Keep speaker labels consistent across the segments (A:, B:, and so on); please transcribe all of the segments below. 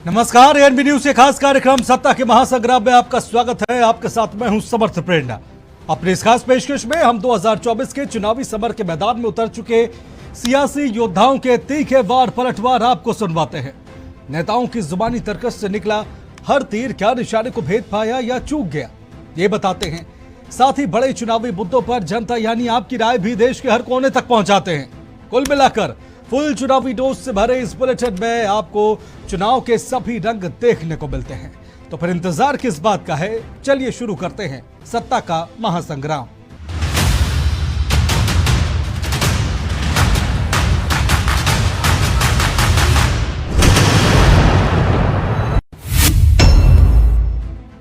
A: नमस्कार, ANB news के खास कार्यक्रम सत्ता के महासंग्राम में आपका स्वागत है। आपके साथ मैं हूं समर्थ प्रेरणा। अपनी इस खास पेशकश में हम 2024 के चुनावी समर के मैदान में उतर चुके सियासी योद्धाओं के तीखे वार पलटवार आपको सुनवाते हैं। नेताओं की जुबानी तर्कश से निकला हर तीर क्या निशाने को भेद पाया या चूक गया, ये बताते हैं। साथ ही बड़े चुनावी मुद्दों पर जनता यानी आपकी राय भी देश के हर कोने तक पहुंचाते हैं। कुल मिलाकर फुल चुनावी डोज से भरे इस बुलेटिन में आपको चुनाव के सभी रंग देखने को मिलते हैं। तो फिर इंतजार किस बात का है, चलिए शुरू करते हैं सत्ता का महासंग्राम।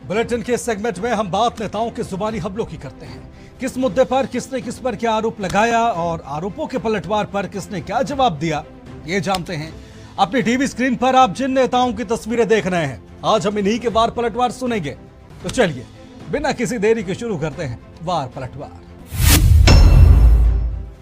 A: बुलेटिन के सेगमेंट में हम बात नेताओं के जुबानी हमलों की करते हैं। किस मुद्दे पर किसने किस पर क्या आरोप लगाया और आरोपों के पलटवार पर किसने क्या जवाब दिया, ये जानते हैं। अपनी टीवी स्क्रीन पर आप जिन नेताओं की तस्वीरें देख रहे हैं, आज हम इन्हीं के वार पलटवार सुनेंगे। तो चलिए बिना किसी देरी के शुरू करते हैं वार पलटवार।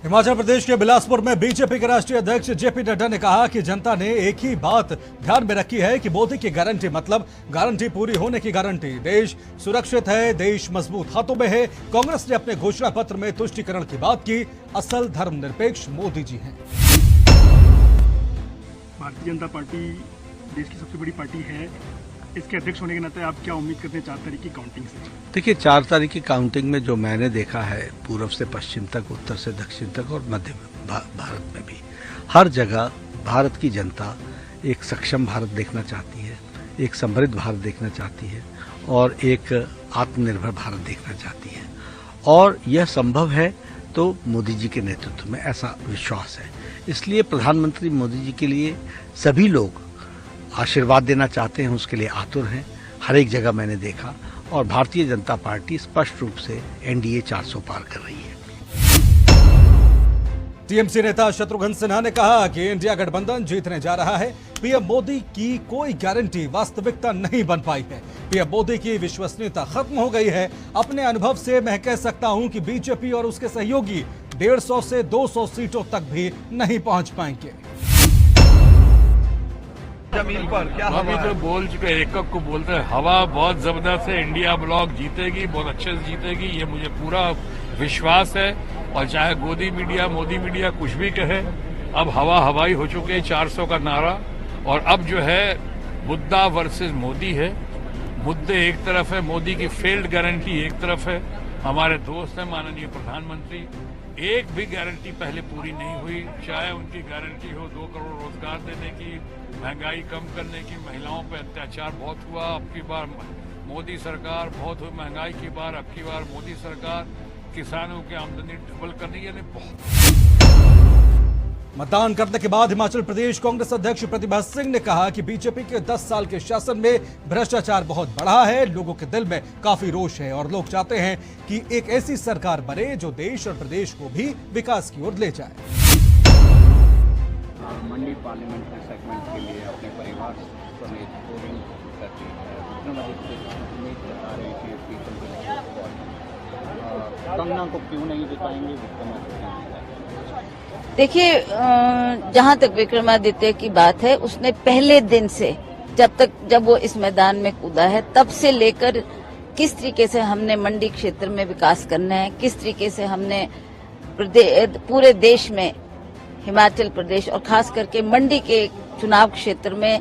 A: हिमाचल प्रदेश के बिलासपुर में बीजेपी के राष्ट्रीय अध्यक्ष जेपी नड्डा ने कहा कि जनता ने एक ही बात ध्यान में रखी है कि मोदी की गारंटी मतलब गारंटी पूरी होने की गारंटी। देश सुरक्षित है, देश मजबूत हाथों में है। कांग्रेस ने अपने घोषणा पत्र में तुष्टीकरण की बात की। असल धर्मनिरपेक्ष मोदी जी हैं।
B: भारतीय जनता पार्टी देश की सबसे बड़ी पार्टी है। इसके अध्यक्ष होने के नाते आप क्या उम्मीद करते हैं 4 तारीख की काउंटिंग से?
C: देखिए, 4 तारीख की काउंटिंग में जो मैंने देखा है, पूर्व से पश्चिम तक, उत्तर से दक्षिण तक और मध्य भारत में भी, हर जगह भारत की जनता एक सक्षम भारत देखना चाहती है, एक समृद्ध भारत देखना चाहती है और एक आत्मनिर्भर भारत देखना चाहती है। और यह संभव है तो मोदी जी के नेतृत्व में, ऐसा विश्वास है। इसलिए प्रधानमंत्री मोदी जी के लिए सभी लोग आशीर्वाद देना चाहते हैं, उसके लिए आतुर हैं। हर एक जगह मैंने देखा और भारतीय जनता पार्टी स्पष्ट रूप से एनडीए 400 पार कर रही है।
A: टीएमसी नेता शत्रुघ्न सिन्हा ने कहा कि इंडिया गठबंधन जीतने जा रहा है। पीएम मोदी की कोई गारंटी वास्तविकता नहीं बन पाई है। पीएम मोदी की विश्वसनीयता खत्म हो गई है। अपने अनुभव से मैं कह सकता हूं कि बीजेपी और उसके सहयोगी 150 से 200 सीटों तक भी नहीं पहुंच पाएंगे।
D: जमीन पर क्या हम तो बोल चुके, एक को बोलते हैं हवा बहुत जबरदस्त है, इंडिया ब्लॉक जीतेगी, बहुत अच्छे से जीतेगी, ये मुझे पूरा विश्वास है। और चाहे मोदी मीडिया कुछ भी कहे, अब हवा हवाई हो चुके हैं 400 का नारा। और अब जो है मुद्दा वर्सेस मोदी है। मुद्दे एक तरफ है, मोदी की फेल्ड गारंटी एक तरफ है। हमारे दोस्त हैं माननीय प्रधानमंत्री, एक भी गारंटी पहले पूरी नहीं हुई। चाहे उनकी गारंटी हो 2 करोड़ रोजगार देने की, महंगाई कम करने की, महिलाओं पर अत्याचार बहुत हुआ। अब की बार मोदी सरकार बहुत हुई महंगाई की बार, अब की बार मोदी सरकार किसानों की आमदनी डबल करनी, यानी बहुत।
A: मतदान करने के बाद हिमाचल प्रदेश कांग्रेस अध्यक्ष प्रतिभा सिंह ने कहा कि बीजेपी के 10 साल के शासन में भ्रष्टाचार बहुत बढ़ा है। लोगों के दिल में काफी रोष है और लोग चाहते हैं कि एक ऐसी सरकार बने जो देश और प्रदेश को भी विकास की ओर ले जाए।
E: मंडी पार्लियामेंट्री सेगमेंट के लिए अपने परिवार समेत वोटिंग करती है। कंगना को क्यों नहीं जिताएंगे?
F: देखिए, जहां तक विक्रमादित्य की बात है, उसने पहले दिन से जब वो इस मैदान में कूदा है, तब से लेकर किस तरीके से हमने मंडी क्षेत्र में विकास करना है, किस तरीके से हमने पूरे देश में, हिमाचल प्रदेश और खास करके मंडी के चुनाव क्षेत्र में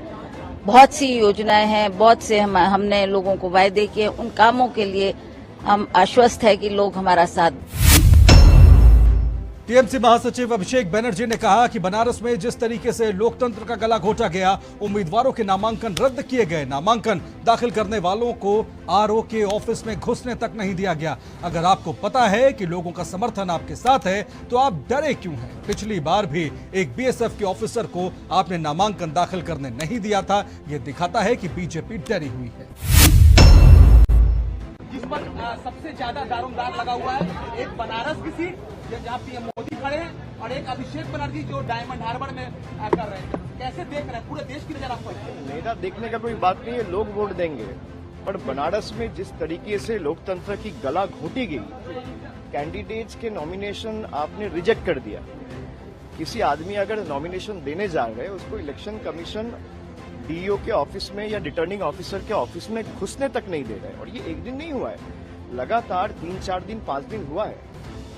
F: बहुत सी योजनाएं हैं, बहुत से हमने लोगों को वायदे किए। उन कामों के लिए हम आश्वस्त है कि लोग हमारा साथ।
A: टीएमसी महासचिव अभिषेक बनर्जी ने कहा कि बनारस में जिस तरीके से लोकतंत्र का गला घोटा गया, उम्मीदवारों के नामांकन रद्द किए गए, नामांकन दाखिल करने वालों को आरओ के ऑफिस में घुसने तक नहीं दिया गया। अगर आपको पता है कि लोगों का समर्थन आपके साथ है तो आप डरे क्यों हैं? पिछली बार भी एक बीएसएफ के ऑफिसर को आपने नामांकन दाखिल करने नहीं दिया था। यह दिखाता है कि बीजेपी डरी हुई है।
G: जिस पर सबसे ज्यादा दारोमदार लगा हुआ है, एक बनारस की सीट जहाँ पीएम मोदी खड़े हैं और एक अभिषेक बनर्जी जो डायमंड हार्बर में कर रहे हैं। कैसे देख रहे हैं? पूरे देश की नजर आपको?
H: मेरा देखने का कोई बात नहीं है, लोग वोट देंगे। पर बनारस में जिस तरीके से लोकतंत्र की गला घोटी गई, कैंडिडेट्स के नॉमिनेशन आपने रिजेक्ट कर दिया। किसी आदमी अगर नॉमिनेशन देने जा रहे हैं, उसको इलेक्शन कमीशन डीईओ के ऑफिस में या रिटर्निंग ऑफिसर के ऑफिस में घुसने तक नहीं दे रहे। और ये एक दिन नहीं हुआ है, लगातार 3-4 दिन 5 दिन हुआ है।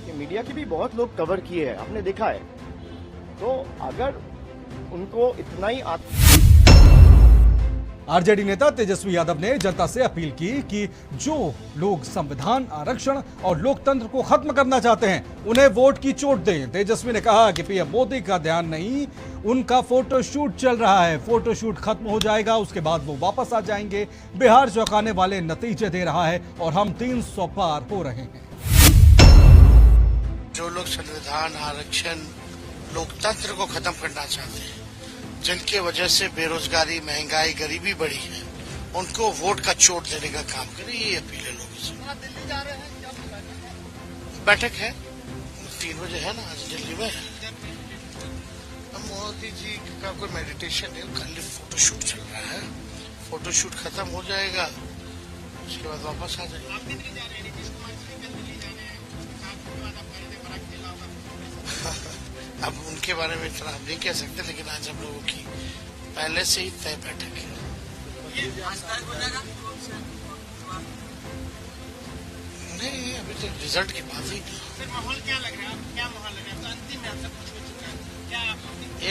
H: ये मीडिया के भी बहुत लोग कवर किए हैं, आपने देखा है। तो अगर उनको इतना ही
A: आरजेडी नेता तेजस्वी यादव ने जनता से अपील की कि जो लोग संविधान, आरक्षण और लोकतंत्र को खत्म करना चाहते हैं उन्हें वोट की चोट दें। तेजस्वी ने कहा कि पीएम मोदी का ध्यान नहीं, उनका फोटोशूट चल रहा है, फोटोशूट खत्म हो जाएगा, उसके बाद वो वापस आ जाएंगे। बिहार चौंकाने वाले नतीजे दे रहा है और हम 300 पार हो रहे हैं।
I: जो लोग संविधान, आरक्षण, लोकतंत्र को खत्म करना चाहते हैं, जिनके वजह से बेरोजगारी, महंगाई, गरीबी बढ़ी है, उनको वोट का चोट देने का काम करें, ये अपील है लोगों से। दिल्ली जा रहे हैं, बैठक है 3 बजे है ना आज दिल्ली में। मोदी जी का कोई मेडिटेशन है, खाली फोटोशूट चल रहा है। फोटोशूट खत्म हो जाएगा, उसके बाद वापस आ जाएगा। अब उनके बारे में इतना हम नहीं कह सकते, लेकिन आज हम लोगों की पहले से ही तय बैठक है। नहीं, अभी तक रिजल्ट की बात ही नहीं। माहौल क्या लग रहा है? क्या माहौल लग रहा है? अंतिम में सब कुछ हो चुका है क्या?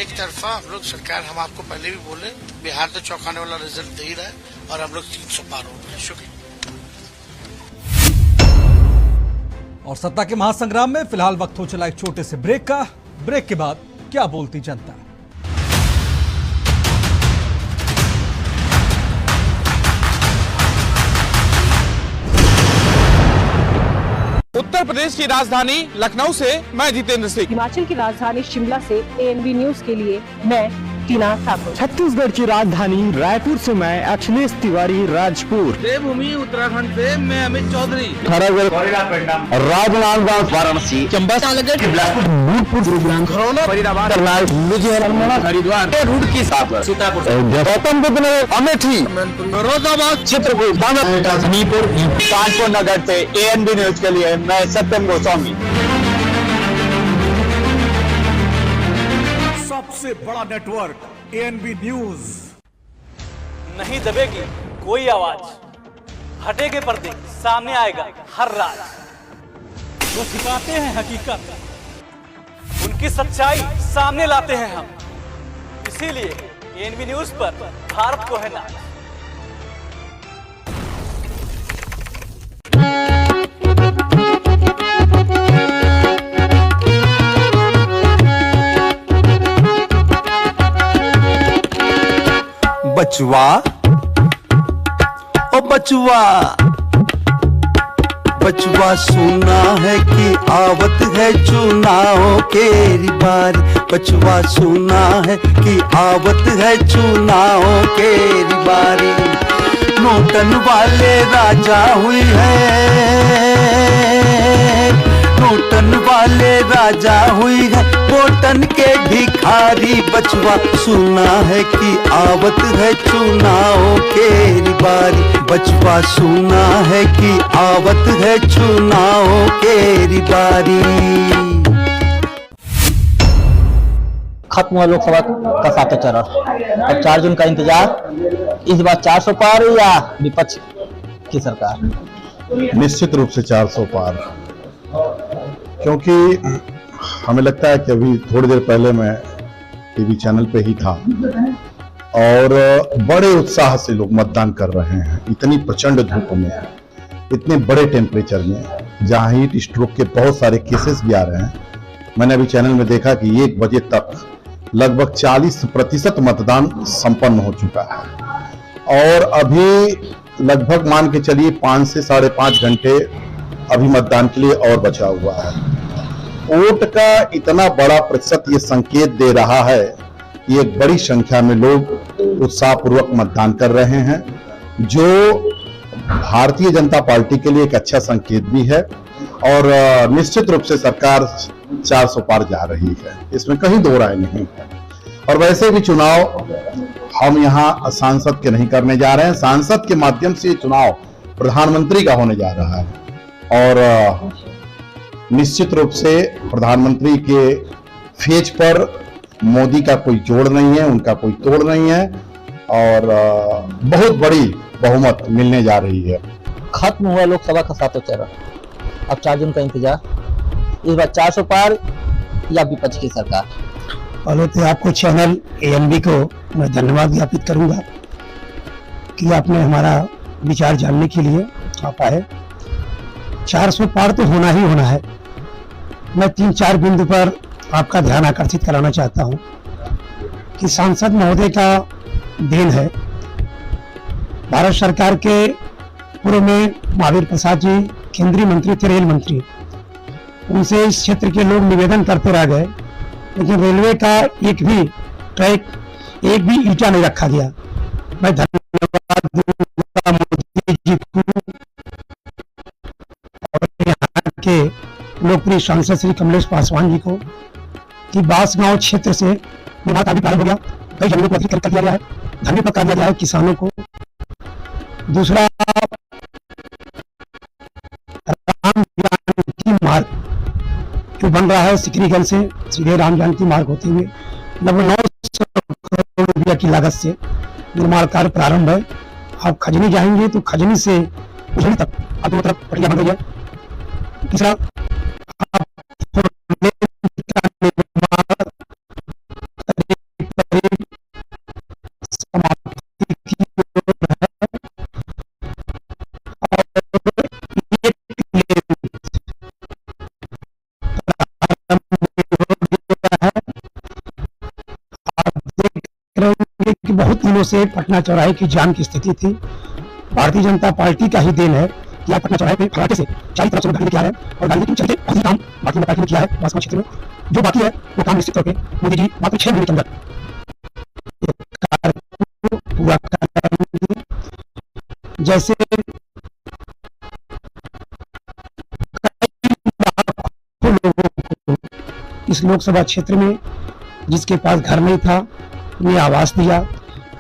I: एक तरफा हम लोग सरकार, हम आपको पहले भी बोले, बिहार तो चौंकाने वाला रिजल्ट दे ही रहा है और हम लोग 300 पार हो रहे हैं। शुक्रिया।
A: और सत्ता के महासंग्राम में फिलहाल वक्त हो चला एक छोटे से ब्रेक का। ब्रेक के बाद क्या बोलती जनता।
G: उत्तर प्रदेश की राजधानी लखनऊ से मैं जितेंद्र सिंह।
J: हिमाचल की राजधानी शिमला से ANB न्यूज के लिए मैं टीना ठाकुर।
K: छत्तीसगढ़ की राजधानी रायपुर से मैं अखिलेश तिवारी राजपुर।
G: देवभूमि उत्तराखंड से मैं अमित चौधरी।
K: राजनांदगांव, वाराणसी, चंबा, भूतपुर, गुरुग्राम, खरौना, फरीदाबाद, करनाल, लुधियाना, हरिद्वार, रुड़की, सीतापुर, गौतम बुद्ध नगर, अमेठी, फिरोजाबाद, चित्रकूट, हमीरपुर, कानपुर नगर से ANB न्यूज के लिए मैं सत्यम गोस्वामी।
L: सबसे बड़ा नेटवर्क ANB न्यूज।
M: नहीं दबेगी कोई आवाज, हटेगे पर्दे, सामने आएगा हर राज। वो सिखाते हैं हकीकत, उनकी सच्चाई सामने लाते हैं हम। इसीलिए ANB न्यूज पर भारत को है नाज।
N: बचवा ओ बचवा, बचवा सुना है कि आवत है चुनाव केरी बारी। बचवा सुना है कि आवत है चुनाव केरी बारी। नोटन वाले राजा हुई है, नोटन वाले राजा हुई है, वोटन के भिखारी। बचवा सुना है कि आवत है चुनाव केरी बारी। बचवा सुना है कि आवत है चुनाव केरी बारी।
K: खत्म हुआ लोकसभा का 7वां चरण, अब 4 जून का इंतजार। इस बार 400 पार या विपक्ष की सरकार?
O: निश्चित रूप से 400 पार, क्योंकि हमें लगता है कि अभी थोड़ी देर पहले मैं टीवी चैनल पे ही था और बड़े उत्साह से लोग मतदान कर रहे हैं। इतनी प्रचंड धूप में, इतने बड़े टेम्परेचर में, जहां हीट स्ट्रोक के बहुत सारे केसेस भी आ रहे हैं। मैंने अभी चैनल में देखा कि 1 बजे तक लगभग 40% मतदान संपन्न हो चुका है और अभी लगभग मान के चलिए 5 से 5.5 घंटे अभी मतदान के लिए और बचा हुआ है। वोट का इतना बड़ा प्रतिशत ये संकेत दे रहा है कि एक बड़ी संख्या में लोग उत्साहपूर्वक मतदान कर रहे हैं, जो भारतीय जनता पार्टी के लिए एक अच्छा संकेत भी है। और निश्चित रूप से सरकार 400 पार जा रही है, इसमें कहीं दो राय नहीं है। और वैसे भी चुनाव हम यहाँ सांसद के नहीं करने जा रहे हैं, सांसद के माध्यम से चुनाव प्रधानमंत्री का होने जा रहा है। और निश्चित रूप से प्रधानमंत्री के फेज पर मोदी का कोई जोड़ नहीं है, उनका कोई तोड़ नहीं है। और बहुत बड़ी बहुमत मिलने जा रही है।
K: खत्म हुआ लोकसभा का 7वां चरण, अब 4 जून का इंतजार। इस बार 400 पार या विपक्ष की सरकार।
P: पहले तो आपको चैनल ANB को मैं धन्यवाद ज्ञापित करूंगा कि आपने हमारा विचार जानने के लिए आप आए। 400 पार तो होना ही होना है। मैं 3-4 बिंदु पर आपका ध्यान आकर्षित कराना चाहता हूं कि सांसद महोदय का देन है। भारत सरकार के पूर्व में महावीर प्रसाद जी केंद्रीय मंत्री थे, रेल मंत्री, उनसे इस क्षेत्र के लोग निवेदन करते रह गए, लेकिन रेलवे का एक भी ट्रैक, एक भी ईंटा नहीं रखा गया। मैं धन्यवाद दूंगा मोदी जी को और यहाँ के लोकप्रिय सांसद श्री कमलेश पासवान जी को कि बांसगांव क्षेत्र से निर्माण का भी प्रारंभ हो गया। कई जमीनों को अधिकृत कर दिया गया है, धरने पर कर दिया गया है किसानों को। दूसरा, राम जानकी मार्ग जो बन रहा है सिकरीगंज से सीधे राम जानकी मार्ग होते हुए लगभग 900 करोड़ रुपया की लागत से निर्माण कार्य प्रारंभ है। आप खजनी जाएंगे तो खजनी से उजनी तक अब दोनों तरफ पटरियां बन रही है। तीसरा, बहुत दिनों से पटना चौराहे की जाम की स्थिति थी। भारतीय जनता पार्टी का ही देन है कि आज पटना चौराहे पे फराटे से चारों तरफ से गाड़ी लेके आ रहे हैं और गाड़ी के चलते बहुत ही काम भारतीय जनता पार्टी ने किया है। बांसगांव क्षेत्र में जो बाकी है वो काम निश्चित तौर पे मोदी जी मात्र 6 महीने के अंदर पूरा करेंगे। जैसे लोगों को इस लोकसभा क्षेत्र में जिसके पास घर नहीं था उन्हें आवास दिया।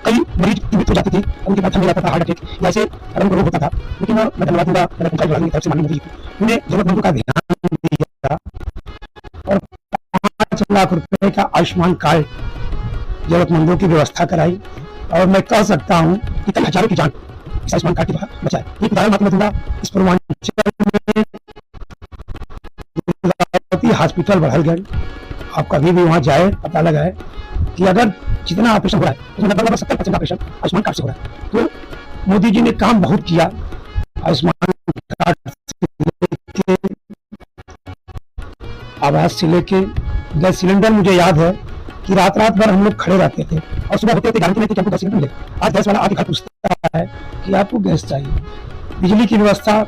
P: कई मरीज की मृत्यु हो जाती थी, उनके पास जाता था, हार्ट अटैक या ऐसे रोग होता था, लेकिन मैं धन्यवाद दूंगा पंचायत विभाग की तरफ से माननीय मोदी जी को, उन्हें जरूरतमंदों का ध्यान दिया और 5 लाख रुपए का आयुष्मान कार्ड जरूरतमंदों की व्यवस्था कराई। और मैं कह सकता हूँ कि कई हजारों की जान इस आयुष्मान कार्ड के द्वारा बचाए। एक उदाहरण आपको मैं दूंगा, इस पूर्वांचल में हॉस्पिटल बढ़लगंज, आप कभी भी वहाँ जाए पता लगाए कि अगर जितना ऑपरेशन हो रहा है उसमें लगभग 70% ऑपरेशन आयुष्मान कार्ड से हो रहा है। तो मोदी जी ने काम बहुत किया। आयुष्मान कार्ड से लेके आवास से लेके गैस सिलेंडर, मुझे याद है कि रात भर हम लोग खड़े रहते थे और सुबह होते गारंटी नहीं थी कि हमको गैस सिलेंडर मिले। आज गैस वाला आके घर पूछता है कि आपको गैस चाहिए। बिजली की व्यवस्था,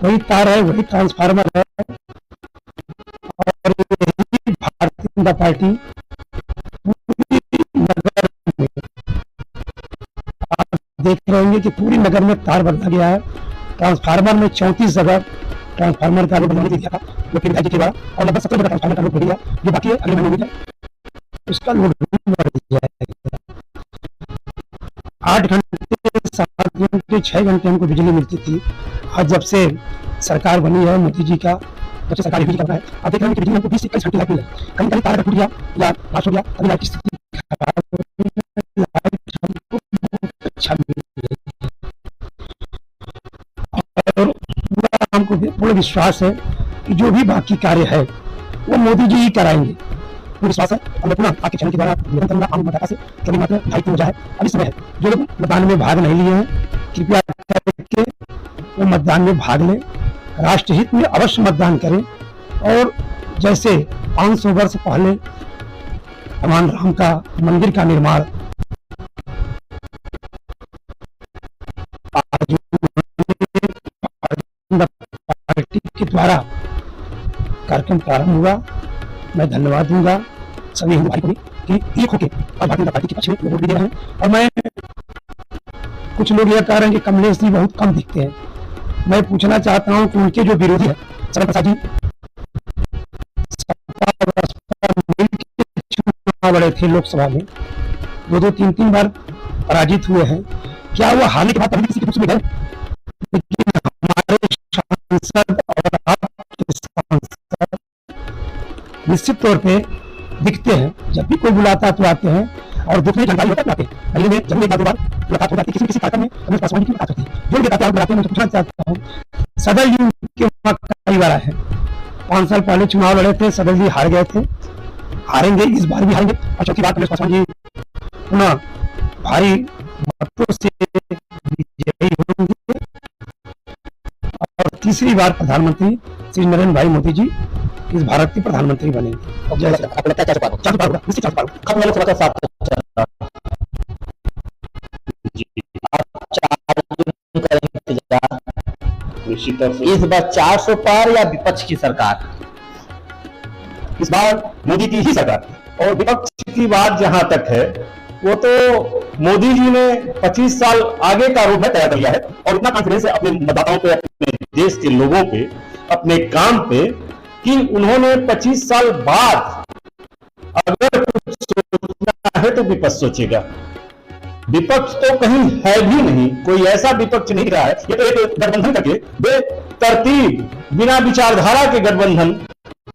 P: वही तार है, वही ट्रांसफार्मर है और भारतीय जनता पार्टी नगर में आप देख रहे होंगे कि पूरी नगर में तार बदला गया है। ट्रांसफार्मर में 34 जगह ट्रांसफार्मर का बनवाने दिया था जो कि विधायक के द्वारा, और लगभग 17 जगह ट्रांसफार्मर का लोड हो गया। जो बाकी है अगले महीने में उसका लोड बढ़ जाएगा। 8 घंटे, 7 घंटे, 6 घंटे हमको बिजली मिलती थी। आज जब से सरकार बनी है मोदी जी का, जब से सरकार बिजली कर रहा है, आप देख रहे हैं कि बिजली हमको 20 से 21 घंटे मिल है। कहीं कहीं तार टूट गया या ब्लास्ट हो गया, कभी लाइट की स्थिति खराब हो गई, लाइट हमको बहुत अच्छा मिल रही है। और पूरा हमको पूरा विश्वास है कि जो भी बाकी कार्य है वो मोदी जी ही कराएंगे, पूरा विश्वास है। और मैं पुनः आपके चैनल के द्वारा निवेदन करूंगा आम मतदाता से कि अभी मात्र 2:30 बजा है, अभी समय है। जो लोग मतदान में भाग नहीं लिए हैं कृपया करके वो मतदान में भाग लें, राष्ट्रहित में अवश्य मतदान करें। और जैसे 500 वर्ष पहले भगवान राम का मंदिर का निर्माण पार्टी के द्वारा कार्यक्रम प्रारंभ हुआ, मैं धन्यवाद दूंगा सभी हिंदू भाई को भी कि एक होके और भारतीय जनता पार्टी के पक्ष में वोट भी दे रहे हैं। और मैं, कुछ लोग यह कह रहे हैं कि कमलेश जी बहुत कम दिखते हैं। मैं पूछना चाहता हूं कि उनके जो विरोधी है शरण प्रसाद जी चुनाव लड़े थे लोकसभा में, 2-2, 3-3 बार पराजित हुए हैं। क्या वो हारने के बाद कभी किसी के पक्ष में गए? लेकिन हमारे सांसद और आपके सांसद निश्चित तौर पे दिखते हैं, जब भी कोई बुलाता तो आते हैं। और दुख में जानकारी होता है पहले में जब एक बार मुलाकात हो जाती है किसी कार्यक्रम में रमेश पासवान की मुलाकात होती है। जो बताते हैं मैं पूछना चाहता हूँ, सदल जी के वहाँ कई बार है, 5 साल पहले चुनाव लड़े थे, सदल जी हार गए थे, हारेंगे इस बार भी हारेंगे। और चौथी बार रमेश पासवान जी पुनः भारी मतों से विजयी होंगे और तीसरी बार प्रधानमंत्री श्री नरेंद्र भाई मोदी जी इस भारत के प्रधानमंत्री बनेंगे। जय
K: इस बार 400 पार या विपक्ष की सरकार?
O: इस बार मोदी की ही सरकार। और विपक्ष की बात जहां तक है, वो तो मोदी जी ने 25 साल आगे का रोड तैयार कर लिया है और इतना कॉन्फिडेंस है अपने मतदाताओं पे, अपने देश के लोगों पे, अपने काम पे, कि उन्होंने 25 साल बाद अगर कुछ सोचना है तो विपक्ष सोचेगा। विपक्ष तो कहीं है भी नहीं, कोई ऐसा विपक्ष नहीं रहा है। ये तो एक गठबंधन करके बेतरतीब बिना विचारधारा के गठबंधन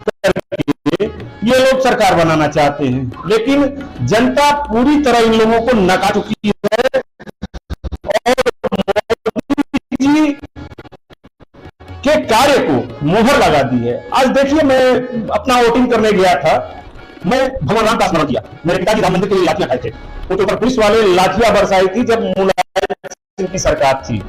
O: करके ये लोग सरकार बनाना चाहते हैं, लेकिन जनता पूरी तरह इन लोगों को नका चुकी है और मोदी जी के कार्य को मोहर लगा दी है। आज देखिए, मैं अपना वोटिंग करने गया था, मैं भगवान राम का स्मरण किया। मेरे पिताजी राम मंदिर के लिए लाठियां खाए थे, उनके ऊपर पुलिस वाले लाठियां बरसाई थी जब मुलायम सिंह की सरकार थी।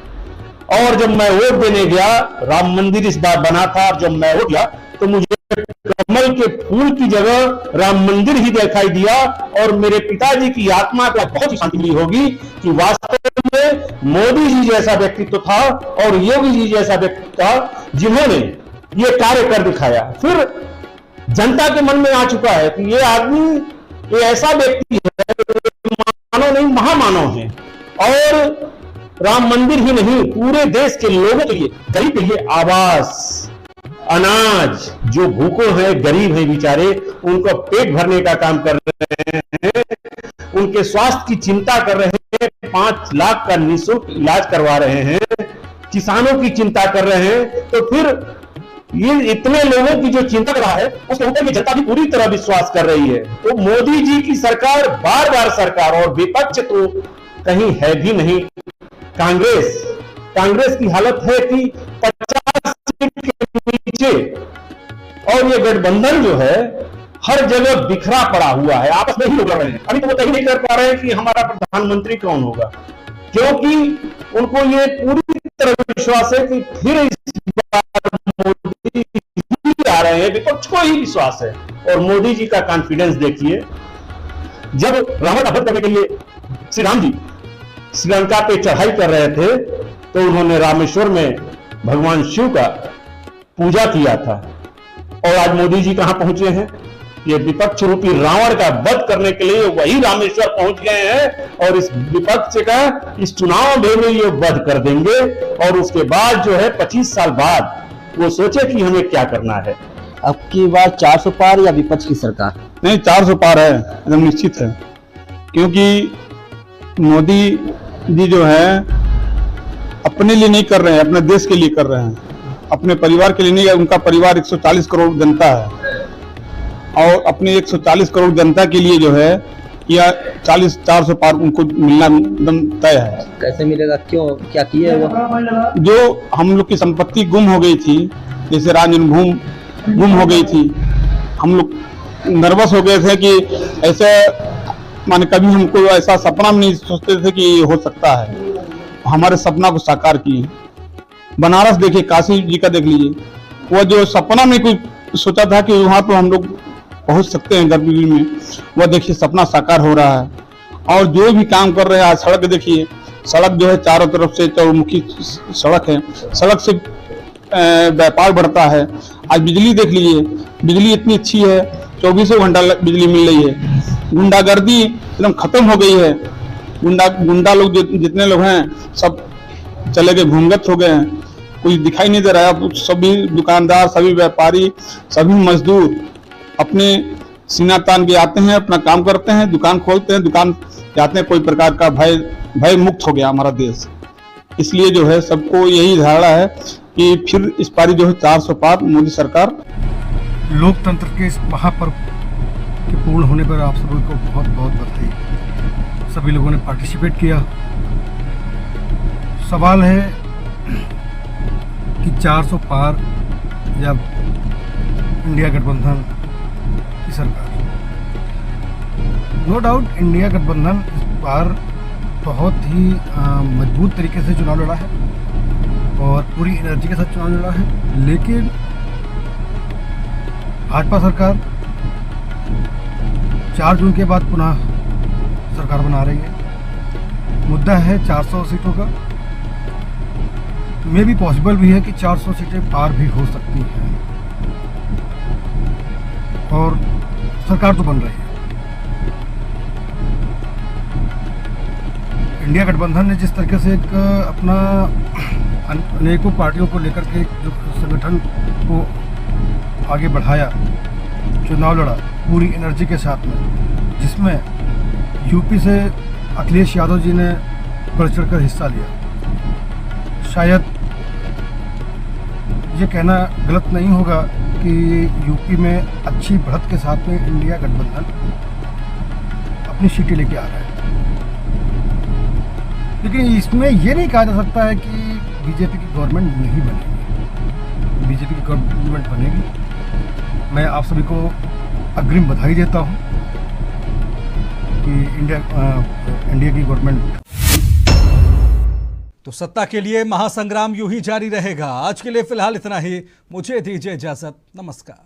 O: और जब मैं वोट देने गया, राम मंदिर इस बार बना था, और जब मैं वोट दिया तो मुझे कमल के फूल की जगह राम मंदिर ही दिखाई दिया और मेरे पिताजी की आत्मा को बहुत ही शांति मिली होगी कि वास्तव में मोदी जी जैसा व्यक्तित्व था और योगी जी जैसा व्यक्ति था जिन्होंने ये कार्य कर दिखाया। फिर जनता के मन में आ चुका है कि ये आदमी, ये ऐसा व्यक्ति है, मानव नहीं महामानव है। और राम मंदिर ही नहीं, पूरे देश के लोगों के लिए, गरीब के लिए आवास, अनाज, जो भूखों हैं, गरीब हैं बेचारे, उनको पेट भरने का काम कर रहे हैं, उनके स्वास्थ्य की चिंता कर रहे हैं, 5 लाख का निःशुल्क इलाज करवा रहे हैं, किसानों की चिंता कर रहे हैं। तो फिर ये इतने लोगों की जो चिंता कर रहा है, उसके ऊपर जनता भी पूरी तरह विश्वास कर रही है। तो मोदी जी की सरकार, बार बार सरकार, और विपक्ष तो कहीं है भी नहीं। कांग्रेस की हालत है कि 50 सीट के नीचे, और ये गठबंधन जो है हर जगह बिखरा पड़ा हुआ है, आपस में ही लड़ रहे हैं। अभी तो वो तय नहीं कर पा रहे हैं कि हमारा प्रधानमंत्री कौन होगा, क्योंकि उनको ये पूरी तरह विश्वास है कि फिर इस बार मोदी ही आ रहे हैं। विपक्ष को ही विश्वास है। और मोदी जी का कॉन्फिडेंस देखिए, जब रावण का वध करने के लिए श्री राम जी श्रीलंका पे चढ़ाई कर रहे थे, तो उन्होंने रामेश्वर में भगवान शिव का पूजा किया था। और आज मोदी जी कहां पहुंचे हैं? ये विपक्ष रूपी रावण का वध करने के लिए वही रामेश्वर पहुंच गए हैं, और इस विपक्ष का इस चुनाव में ये वध कर देंगे। और उसके बाद जो है 25 साल बाद वो सोचे कि हमें क्या करना है।
K: अब की बार 400 पार या विपक्ष की सरकार?
Q: नहीं, 400 पार है, एकदम निश्चित है। क्योंकि मोदी जी जो है अपने लिए नहीं कर रहे हैं, अपने देश के लिए कर रहे हैं, अपने परिवार के लिए नहीं। उनका परिवार 140 करोड़ जनता है, और अपने 140 करोड़ जनता के लिए जो है या 400 पार उनको मिलना एकदम तय है।
K: कैसे मिलेगा? क्यों, क्या किए वो?
Q: जो हम लोग की संपत्ति गुम हो गई थी, जैसे राम जन्मभूमि गुम हो गई थी, हम लोग नर्वस हो गए थे कि ऐसे, माने कभी हमको ऐसा सपना में नहीं सोचते थे कि हो सकता है। हमारे सपना को साकार किए। बनारस देखिए, काशी जी का देख लीजिए, वो जो सपना में कुछ सोचा था कि वहाँ तो हम लोग पहुँच सकते हैं गर्भगृह में, वह देखिए सपना साकार हो रहा है। और जो भी काम कर रहे हैं, आज सड़क देखिए, सड़क जो है चारों तरफ से चौमुखी सड़क है, सड़क से व्यापार बढ़ता है। आज बिजली देख लीजिए, बिजली इतनी अच्छी है, 24 घंटा बिजली मिल रही है। गुंडागर्दी एकदम खत्म हो गई है। गुंडा लोग जितने लोग हैं सब चले गए, भूमिगत हो गए हैं, कोई दिखाई नहीं दे रहा है। सभी दुकानदार, सभी व्यापारी, सभी मजदूर अपने सीना तान के आते हैं, अपना काम करते हैं, दुकान खोलते हैं, दुकान जाते हैं। कोई प्रकार का भय मुक्त हो गया हमारा देश। इसलिए जो है सबको यही धारणा है कि फिर इस पारी जो है 400 पार मोदी सरकार।
B: लोकतंत्र के इस महापर्व के पूर्ण होने पर आप सभी को बहुत बहुत बधाई। सभी लोगों ने पार्टिसिपेट किया। सवाल है कि 400 पार या इंडिया गठबंधन की सरकार। नो डाउट इंडिया गठबंधन इस बार बहुत ही मजबूत तरीके से चुनाव लड़ा है और पूरी एनर्जी के साथ चुनाव लड़ा है, लेकिन भाजपा सरकार 4 जून के बाद पुनः सरकार बना रही है। मुद्दा है 400 सीटों का। मे भी पॉसिबल भी है कि 400 सीटें पार भी हो सकती हैं और सरकार तो बन रही है। इंडिया गठबंधन ने जिस तरीके से एक अपना अनेकों पार्टियों को लेकर के जो संगठन को आगे बढ़ाया, चुनाव लड़ा पूरी एनर्जी के साथ में, जिसमें यूपी से अखिलेश यादव जी ने बढ़ चढ़ कर हिस्सा लिया। शायद ये कहना गलत नहीं होगा कि यूपी में अच्छी बढ़त के साथ में इंडिया गठबंधन अपनी सीटें लेके आ रहा है, लेकिन इसमें ये नहीं कहा जा सकता है कि बीजेपी की गवर्नमेंट नहीं बनेगी। बीजेपी की गवर्नमेंट बनेगी। मैं आप सभी को अग्रिम बधाई देता हूं कि इंडिया की गवर्नमेंट।
A: तो सत्ता के लिए महासंग्राम यूं ही जारी रहेगा। आज के लिए फिलहाल इतना ही। मुझे दीजिए इजाजत। नमस्कार।